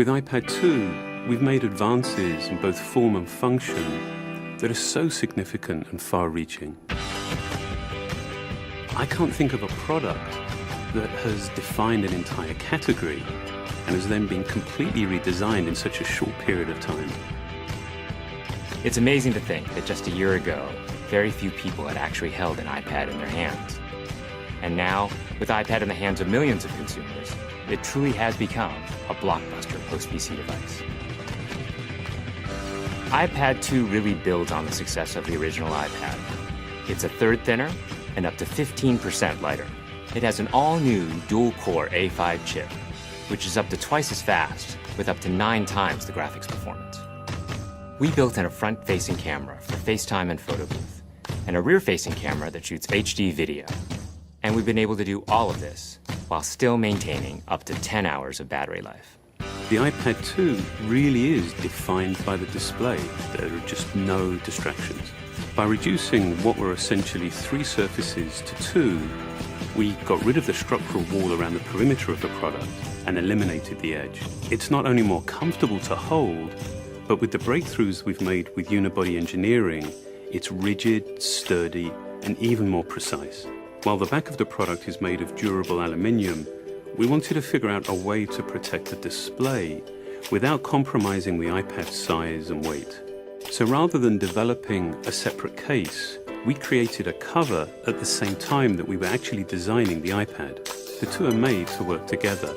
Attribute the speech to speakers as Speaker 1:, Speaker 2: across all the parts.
Speaker 1: With iPad 2, we've made advances in both form and function that are so significant and far-reaching. I can't think of a product that has defined an entire category and has then been completely redesigned in such a short period of time.
Speaker 2: It's amazing to think that just a year ago, very few people had actually held an iPad in their hands. And now, with iPad in the hands of millions of consumers, it truly has become a blockbuster post-PC device. iPad 2 really builds on the success of the original iPad. It's a third thinner and up to 15% lighter. It has an all-new dual-core A5 chip, which is up to twice as fast, with up to 9 times the graphics performance. We built in a front-facing camera for FaceTime and photo booth, and a rear-facing camera that shoots HD video. And we've been able to do all of this while still maintaining up to 10 hours of battery life.
Speaker 1: The iPad 2 really is defined by the display. There are just no distractions. By reducing what were essentially 3 surfaces to 2, we got rid of the structural wall around the perimeter of the product and eliminated the edge. It's not only more comfortable to hold, but with the breakthroughs we've made with unibody engineering, it's rigid, sturdy, and even more precise. While the back of the product is made of durable aluminium, we wanted to figure out a way to protect the display without compromising the iPad's size and weight. So rather than developing a separate case, we created a cover at the same time that we were actually designing the iPad. The two are made to work together.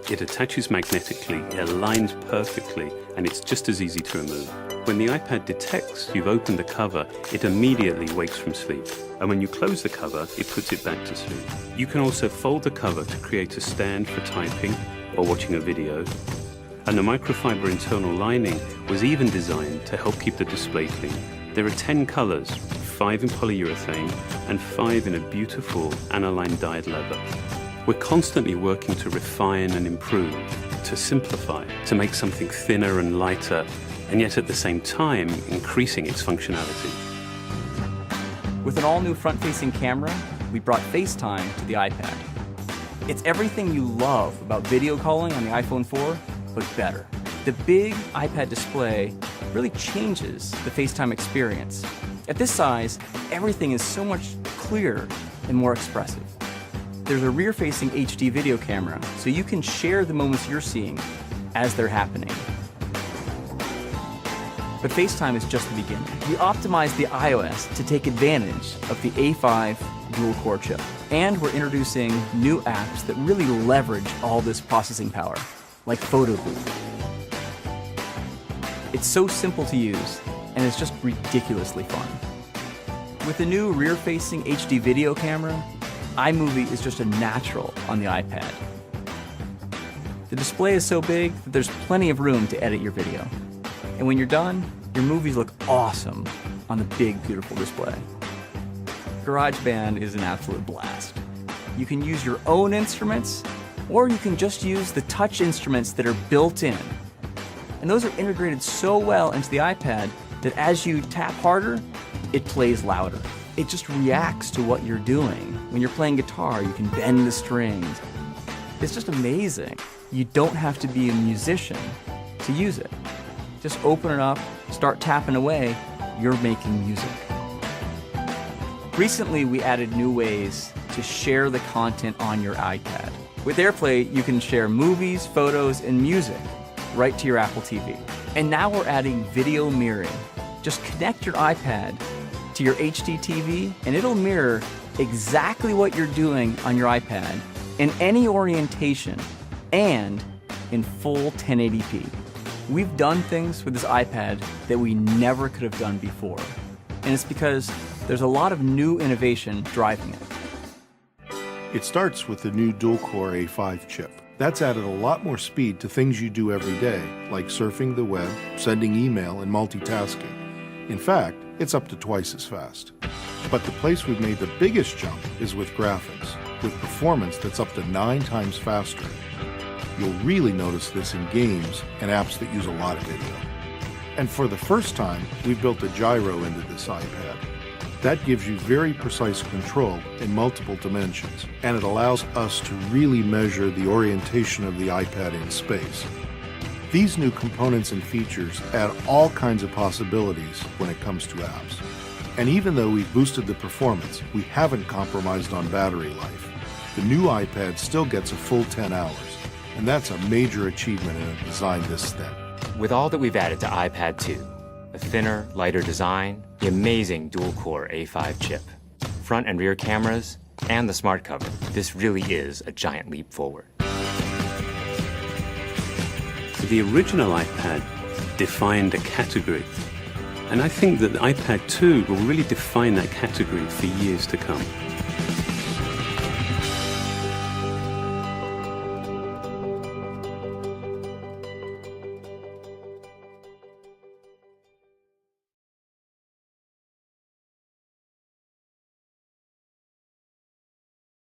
Speaker 1: It attaches magnetically, it aligns perfectly, and it's just as easy to remove. When the iPad detects you've opened the cover, it immediately wakes from sleep. And when you close the cover, it puts it back to sleep. You can also fold the cover to create a stand for typing or watching a video. And the microfiber internal lining was even designed to help keep the display clean. There are 10 colors, 5 in polyurethane and 5 in a beautiful aniline dyed leather. We're constantly working to refine and improve, to simplify, to make something thinner and lighter, and yet at the same time, increasing its functionality.
Speaker 3: With an all-new front-facing camera, we brought FaceTime to the iPad. It's everything you love about video calling on the iPhone 4, but better. The big iPad display really changes the FaceTime experience. At this size, everything is so much clearer and more expressive. There's a rear-facing HD video camera, so you can share the moments you're seeing as they're happening. But FaceTime is just the beginning. We optimized the iOS to take advantage of the A5 dual-core chip. And we're introducing new apps that really leverage all this processing power, like Photo Booth. It's so simple to use, and it's just ridiculously fun. With the new rear-facing HD video camera, iMovie is just a natural on the iPad. The display is so big that there's plenty of room to edit your video. And when you're done, your movies look awesome on the big, beautiful display. GarageBand is an absolute blast. You can use your own instruments, or you can just use the touch instruments that are built in. And those are integrated so well into the iPad that as you tap harder, it plays louder. It just reacts to what you're doing. When you're playing guitar, you can bend the strings. It's just amazing. You don't have to be a musician to use it. Just open it up, start tapping away, you're making music. Recently, we added new ways to share the content on your iPad. With AirPlay, you can share movies, photos, and music right to your Apple TV. And now we're adding video mirroring. Just connect your iPad to your HD TV, and it'll mirror exactly what you're doing on your iPad in any orientation and in full 1080p. We've done things with this iPad that we never could have done before. And it's because there's a lot of new innovation driving it.
Speaker 4: It starts with the new dual-core A5 chip. That's added a lot more speed to things you do every day, like surfing the web, sending email, and multitasking. In fact, it's up to twice as fast. But the place we've made the biggest jump is with graphics, with performance that's up to 9 times faster. You'll really notice this in games and apps that use a lot of video. And for the first time, we've built a gyro into this iPad. That gives you very precise control in multiple dimensions, and it allows us to really measure the orientation of the iPad in space. These new components and features add all kinds of possibilities when it comes to apps. And even though we've boosted the performance, we haven't compromised on battery life. The new iPad still gets a full 10 hours, and that's a major achievement in a design this thin.
Speaker 2: With all that we've added to iPad 2, a thinner, lighter design, the amazing dual-core A5 chip, front and rear cameras, and the smart cover, this really is a giant leap forward.
Speaker 1: The original iPad defined a category, and I think that the iPad 2 will really define that category for years to come.